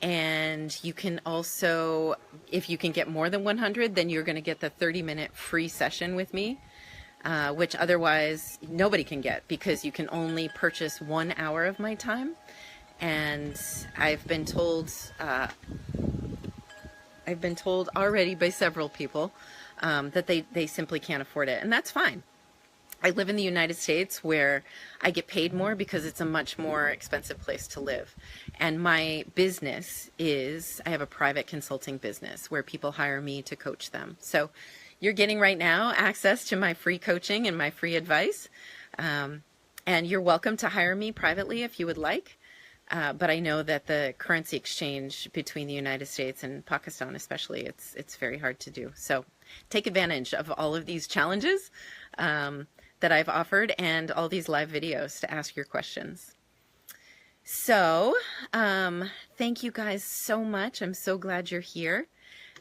Speaker 1: And you can also, if you can get more than 100, then you're going to get the 30-minute free session with me, which otherwise nobody can get, because you can only purchase 1 hour of my time. And I've been told already by several people that they simply can't afford it, and that's fine. I live in the United States, where I get paid more because it's a much more expensive place to live. And my business is, I have a private consulting business where people hire me to coach them. So you're getting right now access to my free coaching and my free advice. And you're welcome to hire me privately if you would like. But I know that the currency exchange between the United States and Pakistan especially, it's very hard to do. So take advantage of all of these challenges that I've offered, and all these live videos to ask your questions. So, thank you guys so much. I'm so glad you're here.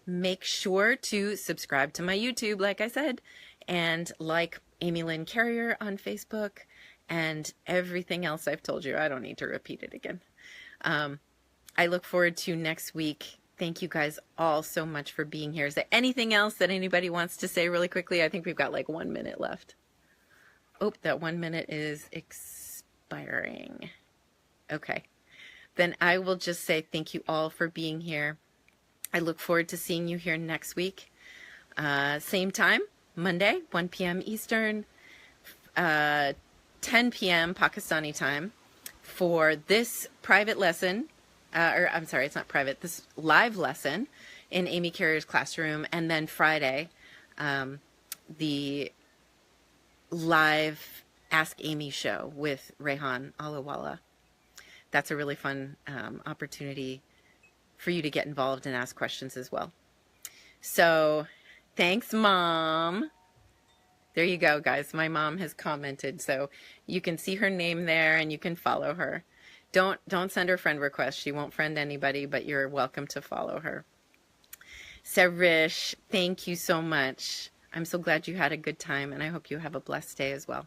Speaker 1: Make sure to subscribe to my YouTube, like I said, and like Amy Lynn Carrier on Facebook, and everything else I've told you. I don't need to repeat it again. I look forward to next week. Thank you guys all so much for being here. Is there anything else that anybody wants to say really quickly? I think we've got like 1 minute left. Oh, that 1 minute is expiring. Okay. Then I will just say thank you all for being here. I look forward to seeing you here next week. Same time, Monday, 1 p.m. Eastern, 10 p.m. Pakistani time for this private lesson, or I'm sorry, it's not private, this live lesson in Amy Carrier's classroom, and then Friday, the live Ask Amy show with Rehan Alawala. That's a really fun opportunity for you to get involved and ask questions as well. So thanks, Mom. There you go, guys. My mom has commented, so you can see her name there and you can follow her. Don't send her friend requests. She won't friend anybody, but you're welcome to follow her. Sarish, thank you so much. I'm so glad you had a good time, and I hope you have a blessed day as well.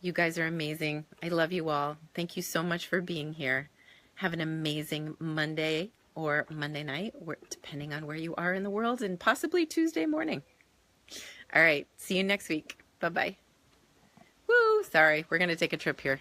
Speaker 1: You guys are amazing. I love you all. Thank you so much for being here. Have an amazing Monday or Monday night, depending on where you are in the world, and possibly Tuesday morning. All right. See you next week. Bye-bye. Woo! Sorry. We're going to take a trip here.